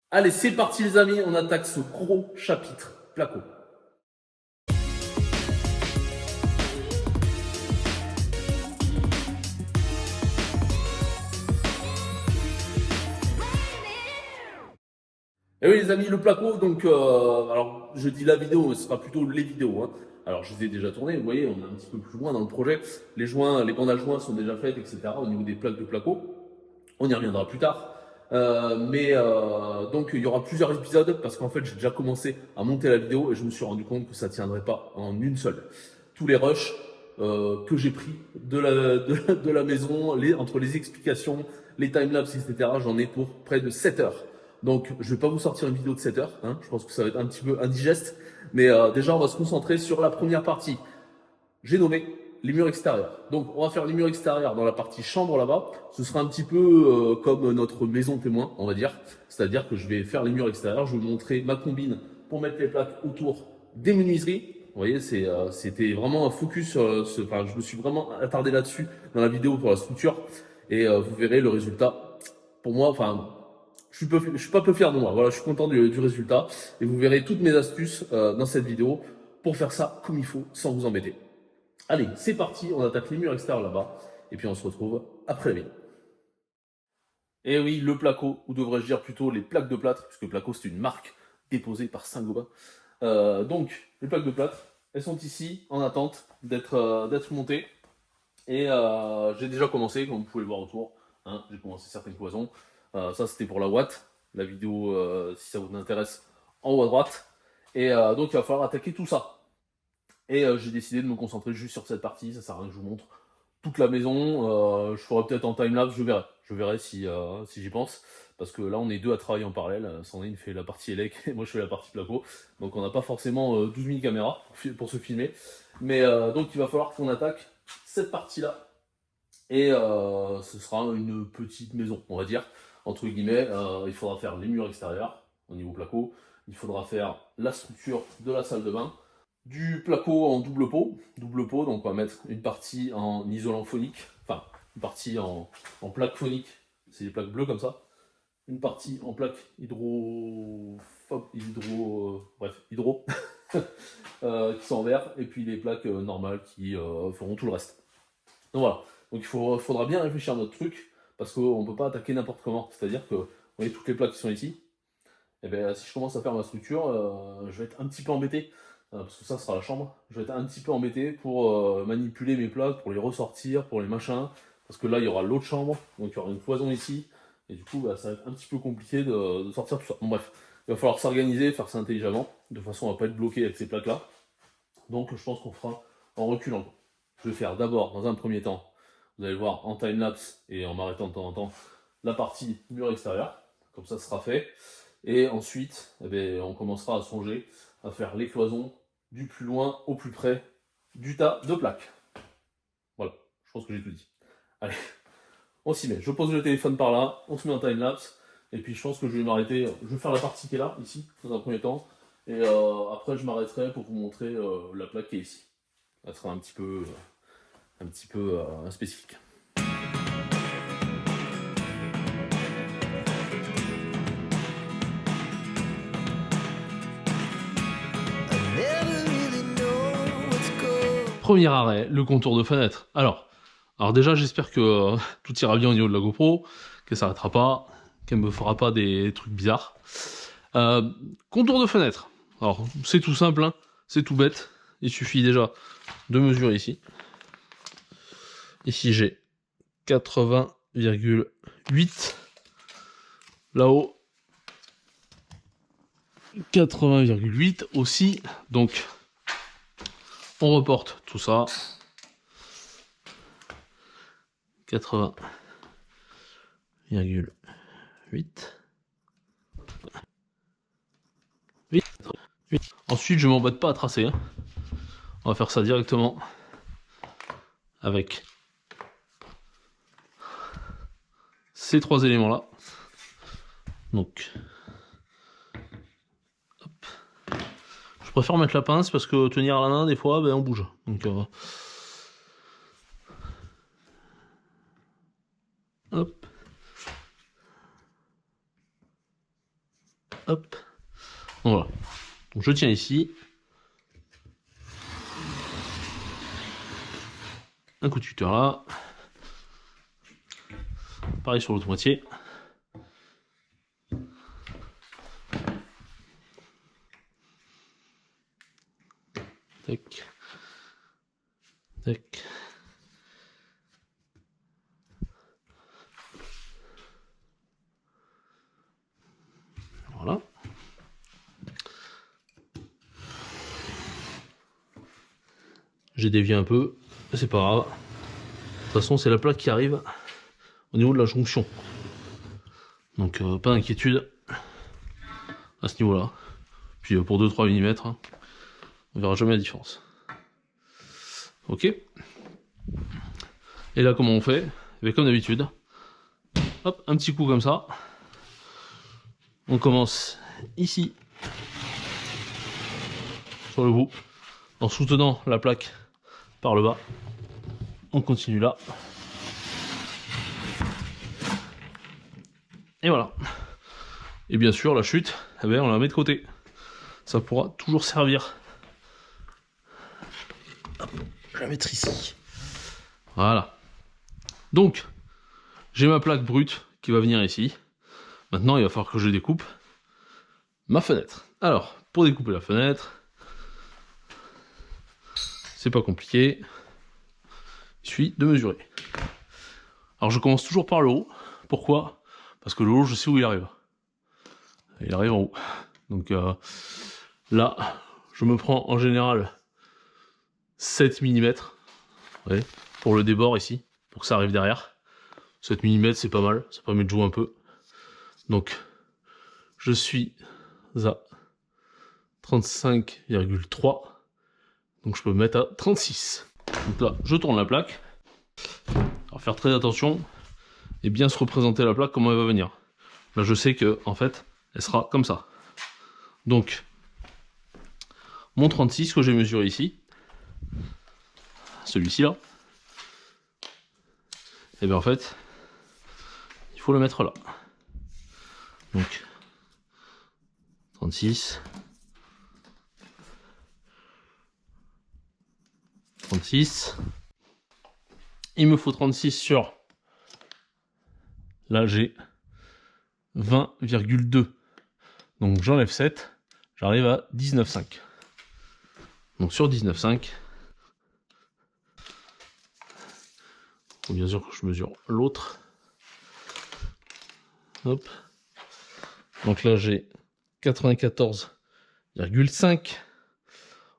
Allez, c'est parti les amis, on attaque ce gros chapitre placo. Et oui les amis, le placo, donc alors je dis la vidéo, mais ce sera plutôt les vidéos. Hein. Alors je les ai déjà tournées, vous voyez, on est un petit peu plus loin dans le projet. Les joints, les bandes à joints sont déjà faites, etc. Au niveau des plaques de placo. On y reviendra plus tard. Donc il y aura plusieurs épisodes parce qu'en fait j'ai déjà commencé à monter la vidéo et je me suis rendu compte que ça tiendrait pas en une seule. Tous les rushs que j'ai pris de la maison, entre les explications, les timelapses, etc., j'en ai pour près de 7 heures. Donc je vais pas vous sortir une vidéo de 7 heures, hein, je pense que ça va être un petit peu indigeste, mais déjà on va se concentrer sur la première partie. J'ai nommé les murs extérieurs. Donc on va faire les murs extérieurs dans la partie chambre là-bas. Ce sera un petit peu comme notre maison témoin, on va dire. C'est-à-dire que je vais faire les murs extérieurs, je vais vous montrer ma combine pour mettre les plaques autour des menuiseries. Vous voyez, c'était vraiment un focus enfin, je me suis vraiment attardé là-dessus dans la vidéo pour la structure. Et vous verrez le résultat. Pour moi, enfin, je suis pas peu fier de moi. Voilà, je suis content du résultat. Et vous verrez toutes mes astuces dans cette vidéo pour faire ça comme il faut, sans vous embêter. Allez, c'est parti, on attaque les murs extérieurs là-bas, et puis on se retrouve après la vidéo. Et oui, le placo, ou devrais-je dire plutôt les plaques de plâtre, puisque placo c'est une marque déposée par Saint-Gobain. Donc, les plaques de plâtre, elles sont ici en attente d'être montées. Et j'ai déjà commencé, comme vous pouvez le voir autour. Hein, j'ai commencé certaines cloisons. Ça, c'était pour la Watt. La vidéo, si ça vous intéresse, en haut à droite. Et donc, il va falloir attaquer tout ça. Et j'ai décidé de me concentrer juste sur cette partie. Ça sert à rien que je vous montre toute la maison. Je ferai peut-être en timelapse, je verrai. Je verrai si j'y pense. Parce que là, on est deux à travailler en parallèle. Sandrine fait la partie élec et moi je fais la partie placo. Donc on n'a pas forcément 12 000 caméras pour se filmer. Mais donc il va falloir qu'on attaque cette partie-là. Et ce sera une petite maison, on va dire. Entre guillemets, il faudra faire les murs extérieurs au niveau placo. Il faudra faire la structure de la salle de bain du placo en double pot, donc on va mettre une partie en isolant phonique, enfin une partie en plaque phonique, c'est des plaques bleues comme ça, une partie en plaque hydro, qui sont en verre, et puis les plaques normales qui feront tout le reste. Donc voilà, donc faudra bien réfléchir à notre truc, parce qu'on ne peut pas attaquer n'importe comment, c'est-à-dire que, vous voyez toutes les plaques qui sont ici, et bien, si je commence à faire ma structure, je vais être un petit peu embêté, parce que ça sera la chambre, je vais être un petit peu embêté pour manipuler mes plaques, pour les ressortir, pour les machins, parce que là il y aura l'autre chambre, donc il y aura une cloison ici, et du coup bah, ça va être un petit peu compliqué de sortir tout ça. Bon bref, il va falloir s'organiser, faire ça intelligemment, de façon à ne pas être bloqué avec ces plaques là, donc je pense qu'on fera en reculant. Je vais faire d'abord, dans un premier temps, vous allez le voir en timelapse et en m'arrêtant de temps en temps, la partie mur extérieur, comme ça sera fait. Et ensuite, eh bien, on commencera à songer à faire les cloisons du plus loin au plus près du tas de plaques. Voilà, je pense que j'ai tout dit. Allez, on s'y met. Je pose le téléphone par là, on se met en time-lapse, et puis je pense que je vais m'arrêter. Je vais faire la partie qui est là, ici, dans un premier temps, et après je m'arrêterai pour vous montrer la plaque qui est ici. Elle sera un petit peu spécifique. Premier arrêt, le contour de fenêtre. Alors déjà, j'espère que tout ira bien au niveau de la GoPro, qu'elle s'arrêtera pas, qu'elle me fera pas des trucs bizarres. Contour de fenêtre. Alors, c'est tout simple, hein, c'est tout bête. Il suffit déjà de mesurer ici. Ici, j'ai 80,8. Là-haut, 80,8 aussi. Donc, on reporte tout ça. 80,8. Ensuite, je m'embête pas à tracer. Hein. On va faire ça directement avec ces trois éléments-là. Donc, hop. Je préfère mettre la pince parce que tenir à la main, des fois, ben, on bouge. Donc, hop. Hop. Voilà. Donc je tiens ici. Un coup de tuteur là. Pareil sur l'autre moitié. Tac. Tac. Voilà. J'ai dévié un peu, c'est pas grave. De toute façon, c'est la plaque qui arrive au niveau de la jonction. Donc pas d'inquiétude à ce niveau-là. Puis pour 2-3 mm, hein, on verra jamais la différence. Ok. Et là, comment on fait? Et comme d'habitude, hop, un petit coup comme ça. On commence ici, sur le bout, en soutenant la plaque par le bas. On continue là. Et voilà. Et bien sûr, la chute, eh bien, on la met de côté. Ça pourra toujours servir. Hop, je vais la mettre ici. Voilà. Donc, j'ai ma plaque brute qui va venir ici. Maintenant, il va falloir que je découpe ma fenêtre. Alors, pour découper la fenêtre, c'est pas compliqué. Il suffit de mesurer. Alors, je commence toujours par le haut. Pourquoi? Parce que le haut, je sais où il arrive. Il arrive en haut. Donc là, je me prends en général 7 mm. Ouais, pour le débord ici, pour que ça arrive derrière. 7 mm, c'est pas mal. Ça permet de jouer un peu. Donc, je suis à 35,3. Donc, je peux me mettre à 36. Donc là, je tourne la plaque. Alors, faire très attention et bien se représenter la plaque, comment elle va venir. Là, je sais que, en fait, elle sera comme ça. Donc, mon 36 que j'ai mesuré ici, celui-ci là, et bien en fait, il faut le mettre là. Donc, 36, 36, il me faut 36 sur, là j'ai 20,2, donc j'enlève 7, j'arrive à 19,5. Donc sur 19,5, faut bien sûr que je mesure l'autre. Hop. Donc là j'ai 94,5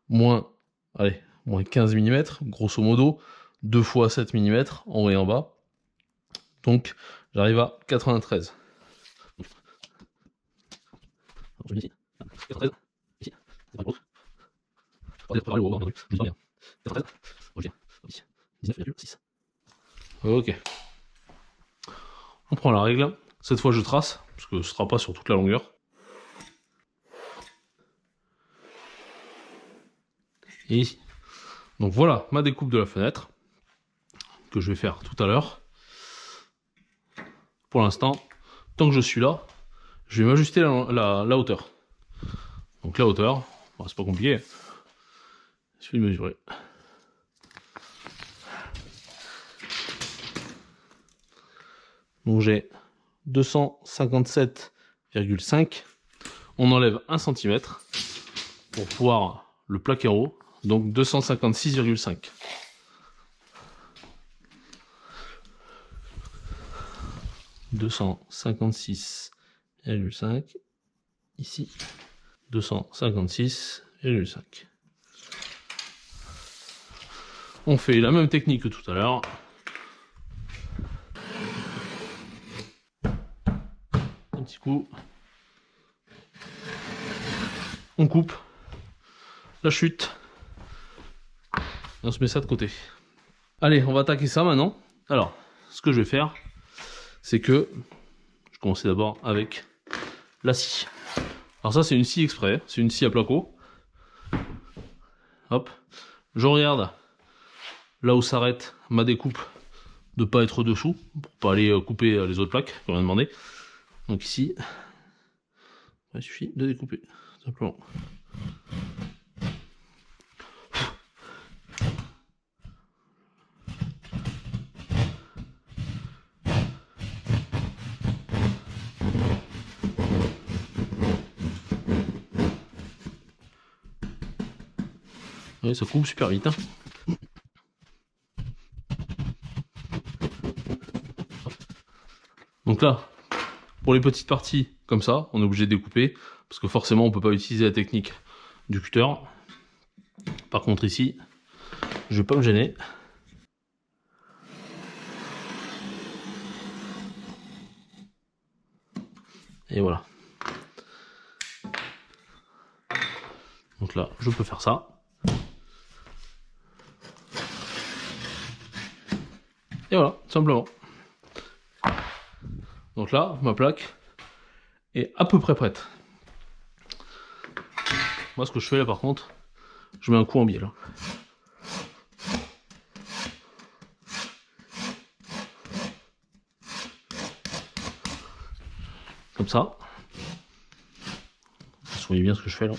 moins, allez, moins 15 mm, grosso modo, 2 fois 7 mm en haut et en bas. Donc j'arrive à 93. Je mets ici. 93. Ici. C'est pas l'autre. Je pas bien. 93. Ok. 19,6. Ok. On prend la règle. Cette fois je trace, parce que ce sera pas sur toute la longueur. Et ici. Donc voilà ma découpe de la fenêtre, que je vais faire tout à l'heure. Pour l'instant, tant que je suis là, je vais m'ajuster la hauteur. Donc la hauteur, bon, c'est pas compliqué. Il suffit de mesurer. Donc j'ai 257,5. On enlève 1 cm pour pouvoir le plaquer en haut. Donc 256,5. « 256,5 ici, 256,5. On fait la même technique que tout à l'heure. Un petit coup. On coupe la chute. Et on se met ça de côté. Allez, on va attaquer ça maintenant. Alors, ce que je vais faire, c'est que je commence d'abord avec la scie. Alors ça, c'est une scie exprès. C'est une scie à placo. Hop. Je regarde là où s'arrête ma découpe, de pas être dessous, pour pas aller couper les autres plaques qu'on m'a demandé. Donc ici, Il suffit de découper, simplement. Ouais, ça coupe super vite. Hein. Donc là, pour les petites parties comme ça, on est obligé de découper, parce que forcément on peut pas utiliser la technique du cutter. Par contre ici, je vais pas me gêner. Et voilà. Donc là, je peux faire ça. Et voilà, tout simplement. Donc là, ma plaque est à peu près prête. Moi, ce que je fais là, par contre, je mets un coup en biais là. Comme ça. Vous voyez bien ce que je fais là.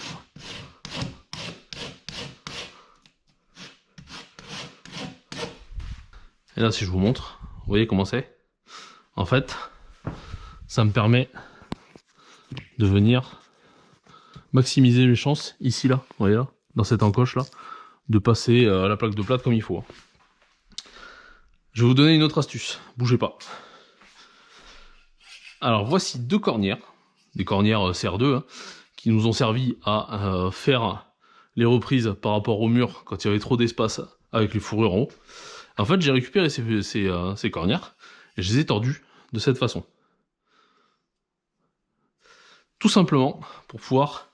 Et là, si je vous montre, vous voyez comment c'est? En fait, ça me permet de venir maximiser mes chances ici là, vous voyez là, dans cette encoche là, de passer à la plaque de plate comme il faut. Je vais vous donner une autre astuce, bougez pas. Alors voici deux cornières, des cornières CR2, hein, qui nous ont servi à faire les reprises par rapport au mur quand il y avait trop d'espace avec les fourrures en haut. En fait, j'ai récupéré ces cornières et je les ai tordues de cette façon. Tout simplement pour pouvoir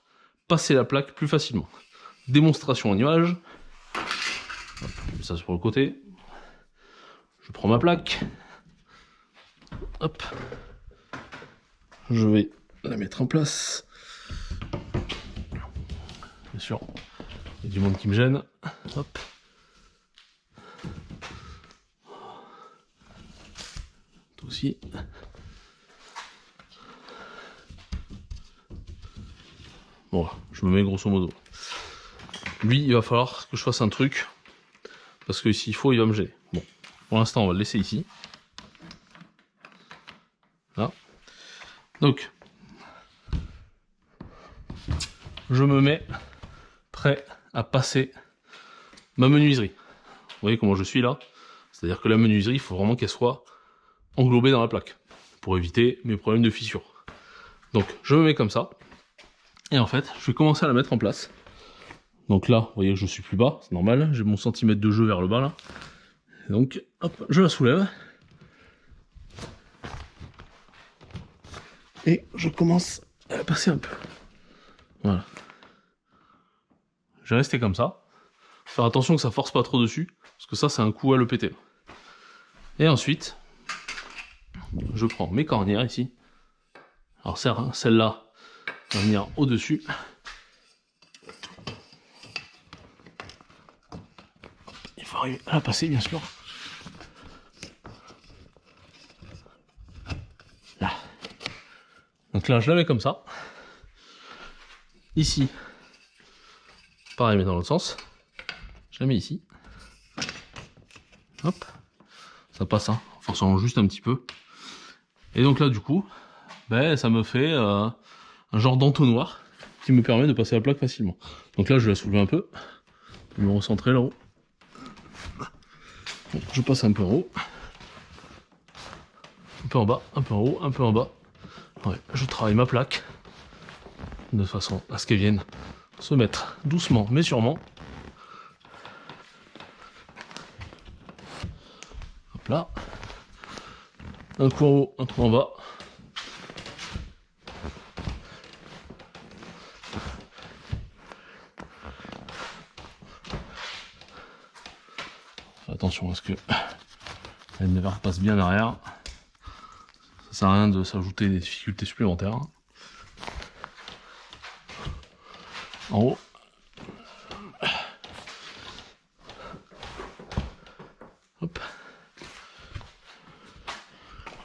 passer la plaque plus facilement. Démonstration en image. Ça sur le côté. Je prends ma plaque. Hop. Je vais la mettre en place. Bien sûr, il y a du monde qui me gêne. Hop. Toi aussi. Bon, je me mets grosso modo. Lui, il va falloir que je fasse un truc. Parce que s'il faut, il va me gêner. Bon, pour l'instant, on va le laisser ici. Là. Donc, je me mets prêt à passer ma menuiserie. Vous voyez comment je suis là? C'est-à-dire que la menuiserie, il faut vraiment qu'elle soit englobée dans la plaque. Pour éviter mes problèmes de fissure. Donc, je me mets comme ça. Et en fait, je vais commencer à la mettre en place. Donc là, vous voyez que je suis plus bas, c'est normal. J'ai mon centimètre de jeu vers le bas là. Et donc, hop, je la soulève. Et je commence à la passer un peu. Voilà. Je vais rester comme ça. Faire attention que ça force pas trop dessus, parce que ça, c'est un coup à le péter. Et ensuite, je prends mes cornières ici. Alors celle-là va venir au-dessus. Il faut arriver à la passer, bien sûr. Là. Donc là, je la mets comme ça. Ici, pareil, mais dans l'autre sens. Je la mets ici. Hop. Ça passe, hein, en forçant juste un petit peu. Et donc là, du coup, ben, ça me fait un genre d'entonnoir qui me permet de passer la plaque facilement. Donc là, je vais la soulever un peu. Je vais me recentrer là-haut. Je passe un peu en haut. Un peu en bas, un peu en haut, un peu en bas. Ouais, je travaille ma plaque de façon à ce qu'elle vienne se mettre doucement mais sûrement. Hop là. Un coup en haut, un coup en bas. Fais attention à ce que elle ne repasse bien derrière. Ça sert à rien de s'ajouter des difficultés supplémentaires. En haut. Hop.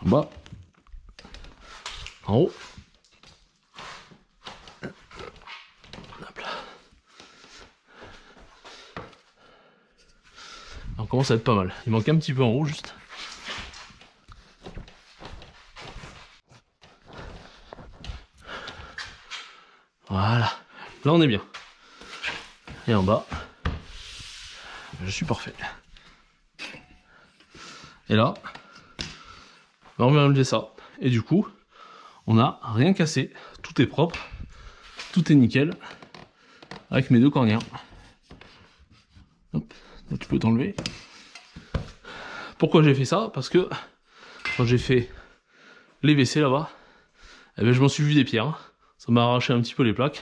En bas. En haut. commence à être pas mal. Il manque un petit peu en haut juste. Voilà, là on est bien. Et en bas, je suis parfait. Et là, on vient enlever ça. Et du coup, on n'a rien cassé. Tout est propre, tout est nickel. Avec mes deux cornières. Hop, là tu peux t'enlever. Pourquoi j'ai fait ça? Parce que quand j'ai fait les WC là-bas, eh ben, je m'en suis vu des pierres. Ça m'a arraché un petit peu les plaques.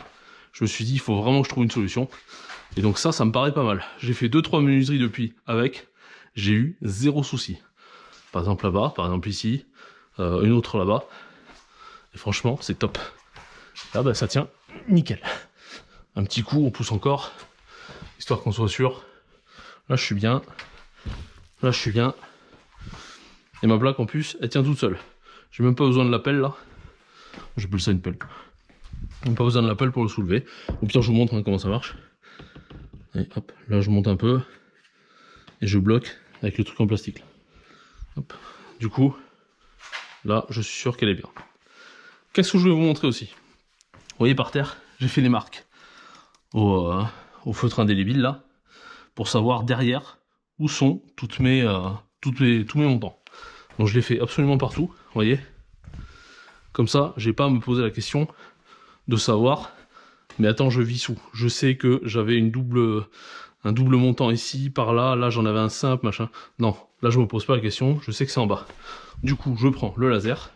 Je me suis dit, il faut vraiment que je trouve une solution. Et donc ça me paraît pas mal. J'ai fait 2-3 menuiseries depuis avec. J'ai eu zéro souci. Par exemple là-bas, par exemple ici, une autre là-bas. Et franchement, c'est top. Là, bah, ça tient nickel. Un petit coup, on pousse encore, histoire qu'on soit sûr. Là, je suis bien. Là, je suis bien. Et ma plaque, en plus, elle tient toute seule. J'ai même pas besoin de la pelle, là. J'appelle ça une pelle. J'ai pas besoin de la pelle pour le soulever. Au pire, je vous montre comment ça marche. Et hop, là, je monte un peu. Et je bloque avec le truc en plastique. Là. Hop. Du coup, là, je suis sûr qu'elle est bien. Qu'est-ce que je vais vous montrer aussi? Vous voyez par terre, j'ai fait les marques au feutre indélébile là, pour savoir derrière où sont tous mes montants. Donc je les fais absolument partout, vous voyez. Comme ça, j'ai pas à me poser la question de savoir, mais attends, je vis où? Je sais que j'avais un double montant ici, par là, là j'en avais un simple, machin. Non, là je me pose pas la question, je sais que c'est en bas. Du coup, je prends le laser.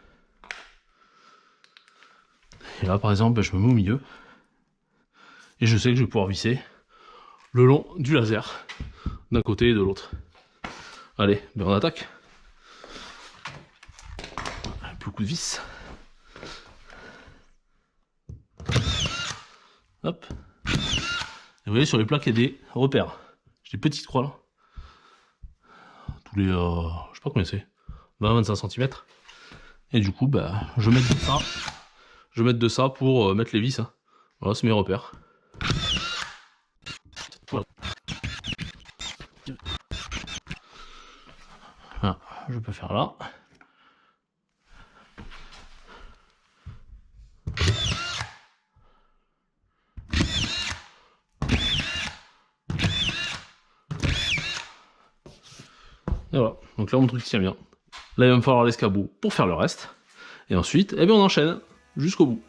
Et là, par exemple, je me mets au milieu. Et je sais que je vais pouvoir visser le long du laser, d'un côté et de l'autre. Allez, ben on attaque. Un peu coup de vis. Hop. Et vous voyez, sur les plaques, il y a des repères. J'ai des petites croix là. Tous les, je sais pas combien c'est, 20-25 cm. Et du coup, bah, je vais mettre de ça. Je vais mettre de ça pour mettre les vis. Hein. Voilà, c'est mes repères. Voilà, je peux faire là. Et voilà, donc là mon truc tient bien. Là il va me falloir l'escabeau pour faire le reste. Et ensuite, eh bien on enchaîne jusqu'au bout.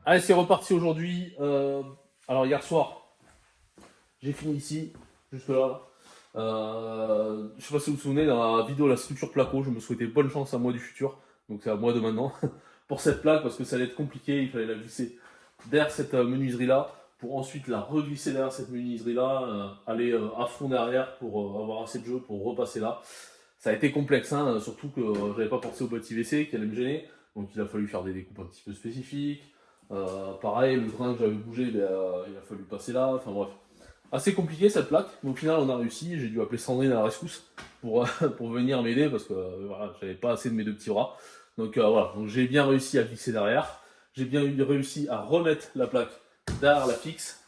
Allez, c'est reparti aujourd'hui. Alors hier soir, j'ai fini ici, jusque là. Je sais pas si vous vous souvenez, dans la vidéo La structure placo, je me souhaitais bonne chance à moi du futur. Donc c'est à moi de maintenant. Pour cette plaque, parce que ça allait être compliqué, il fallait la glisser derrière cette menuiserie là, pour ensuite la reglisser derrière cette menuiserie là, aller à fond derrière pour avoir assez de jeu pour repasser là. Ça a été complexe, hein, surtout que j'avais pas pensé au petit WC qui allait me gêner. Donc il a fallu faire des découpes un petit peu spécifiques. Pareil, le drain que j'avais bougé, il a fallu passer là. Enfin bref, assez compliqué cette plaque, mais au final on a réussi. J'ai dû appeler Sandrine à la rescousse pour venir m'aider parce que voilà, j'avais pas assez de mes deux petits bras. Donc voilà, donc j'ai bien réussi à glisser derrière. J'ai bien réussi à remettre la plaque derrière la fixe.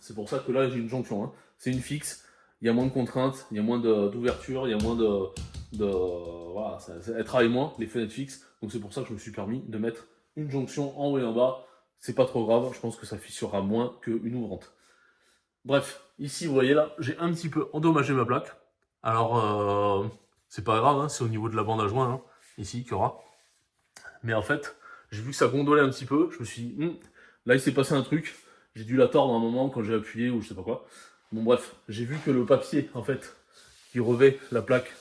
C'est pour ça que là j'ai une jonction. Hein. C'est une fixe. Il y a moins de contraintes, il y a moins d'ouverture, il y a moins voilà, elle travaille moins, les fenêtres fixes. Donc c'est pour ça que je me suis permis de mettre une jonction en haut et en bas. C'est pas trop grave, je pense que ça fissurera moins qu'une ouvrante. Bref, ici vous voyez là, j'ai un petit peu endommagé ma plaque. Alors c'est pas grave, hein, c'est au niveau de la bande à joint, hein, ici qu'il y aura. Mais en fait, j'ai vu que ça gondolait un petit peu, je me suis dit, là il s'est passé un truc, j'ai dû la tordre à un moment quand j'ai appuyé ou je sais pas quoi. Bon bref, j'ai vu que le papier en fait qui revêt la plaque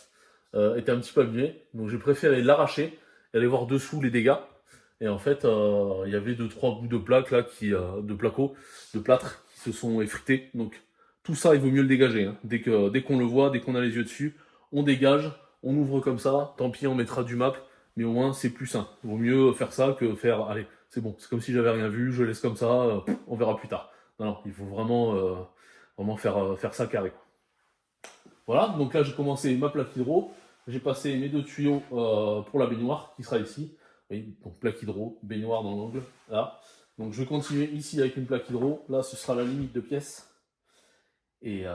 était un petit peu abîmé, donc j'ai préféré l'arracher et aller voir dessous les dégâts. Et en fait, il y avait 2-3 bouts de plaque là, de placo, de plâtre, qui se sont effrités. Donc tout ça, il vaut mieux le dégager. Hein. Dès qu'on le voit, dès qu'on a les yeux dessus, on dégage, on ouvre comme ça. Tant pis, on mettra du map, mais au moins c'est plus sain. Il vaut mieux faire ça que faire, allez, c'est bon, c'est comme si j'avais rien vu, je laisse comme ça, on verra plus tard. Non, non, il faut vraiment faire ça carré. Voilà, donc là j'ai commencé ma plaque hydro, j'ai passé mes 2 tuyaux pour la baignoire qui sera ici. Oui, donc plaque hydro, baignoire dans l'angle, là. Donc je vais continuer ici avec une plaque hydro, là ce sera la limite de pièces. Et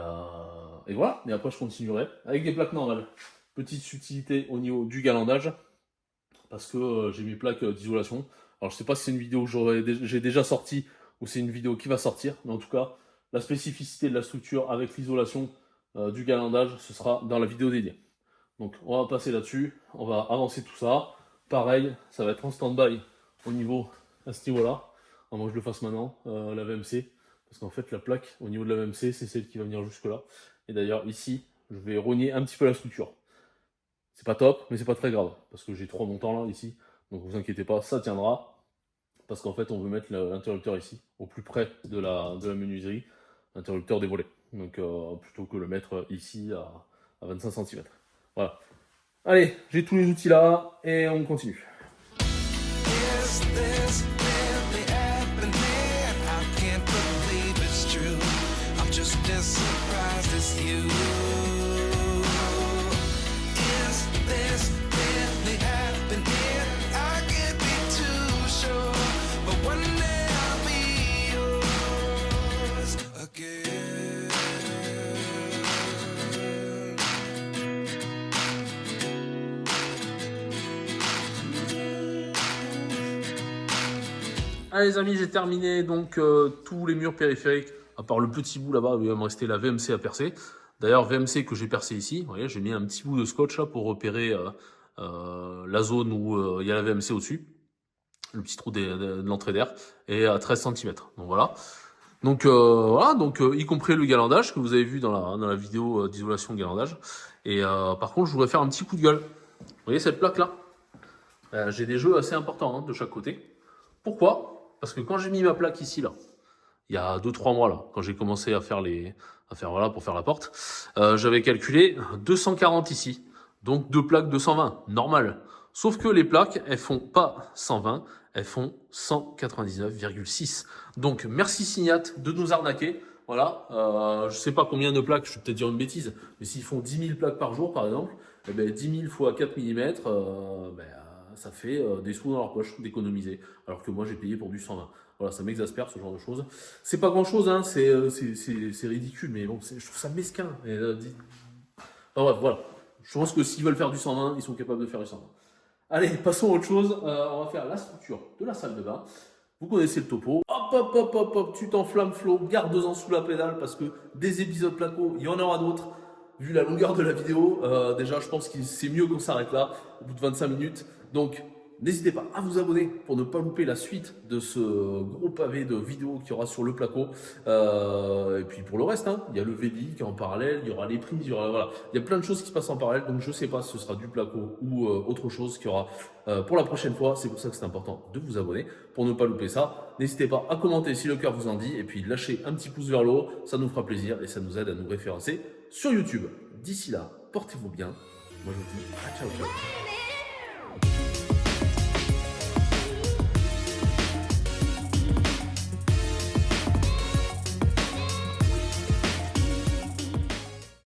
voilà, et après je continuerai avec des plaques normales. Petite subtilité au niveau du galandage, parce que j'ai mes plaques d'isolation. Alors je sais pas si c'est une vidéo que j'ai déjà sortie ou c'est une vidéo qui va sortir, mais en tout cas, la spécificité de la structure avec l'isolation du galandage, ce sera dans la vidéo dédiée. Donc on va passer là-dessus, on va avancer tout ça. Pareil, ça va être en stand-by au niveau à ce niveau-là. Moi je le fasse maintenant, la VMC, parce qu'en fait la plaque au niveau de la VMC, c'est celle qui va venir jusque là. Et d'ailleurs ici, je vais rogner un petit peu la structure. C'est pas top, mais c'est pas très grave, parce que j'ai 3 montants là, ici. Donc vous inquiétez pas, ça tiendra. Parce qu'en fait, on veut mettre l'interrupteur ici, au plus près de la menuiserie, l'interrupteur des volets. Donc plutôt que le mettre ici à 25 cm. Voilà. Allez, j'ai tous les outils là, et on continue. Is this really happening? I can't believe it's true. I'm just as surprised as you. Is this really happening? I can't be too sure, but one day I'll be yours again. Allez les amis, j'ai terminé donc tous les murs périphériques, à part le petit bout là-bas où il va me rester la VMC à percer. D'ailleurs, VMC que j'ai percé ici, vous voyez, j'ai mis un petit bout de scotch là pour repérer la zone où il y a la VMC au-dessus, le petit trou de l'entrée d'air, et à 13 cm. Donc voilà. Donc voilà, donc y compris le galandage que vous avez vu dans la vidéo d'isolation galandage. Et par contre, je voudrais faire un petit coup de gueule. Vous voyez cette plaque là, j'ai des jeux assez importants hein, de chaque côté. Pourquoi? Parce que quand j'ai mis ma plaque ici, là, il y a 2-3 mois, là, quand j'ai commencé à faire voilà, pour faire la porte, j'avais calculé 240 ici. Donc 2 plaques 220, normal. Sauf que les plaques, elles font pas 120, elles font 199,6. Donc merci Signat de nous arnaquer. Voilà, je sais pas combien de plaques, je vais peut-être dire une bêtise, mais s'ils font 10 000 plaques par jour, par exemple, eh ben 10 000 fois 4 mm, ça fait des sous dans leur poche d'économiser. Alors que moi, j'ai payé pour du 120. Voilà, ça m'exaspère ce genre de choses. C'est pas grand chose, hein, c'est ridicule, mais bon, je trouve ça mesquin. Enfin, bref, voilà. Je pense que s'ils veulent faire du 120, ils sont capables de faire du 120. Allez, passons à autre chose. On va faire la structure de la salle de bain. Vous connaissez le topo. Hop, hop, hop, hop, hop, tu t'enflammes, Flo. Garde-en sous la pédale parce que des épisodes placo, il y en aura d'autres. Vu la longueur de la vidéo, déjà, je pense que c'est mieux qu'on s'arrête là, au bout de 25 minutes. Donc, n'hésitez pas à vous abonner pour ne pas louper la suite de ce gros pavé de vidéos qu'il y aura sur le placo. Et puis pour le reste, hein, il y a le VBI qui est en parallèle, il y aura les prises, voilà. Il y a plein de choses qui se passent en parallèle. Donc, je ne sais pas si ce sera du placo ou autre chose qu'il y aura pour la prochaine fois. C'est pour ça que c'est important de vous abonner pour ne pas louper ça. N'hésitez pas à commenter si le cœur vous en dit. Et puis, lâchez un petit pouce vers le haut. Ça nous fera plaisir et ça nous aide à nous référencer sur YouTube. D'ici là, portez-vous bien. Moi, je vous dis à ciao, ciao.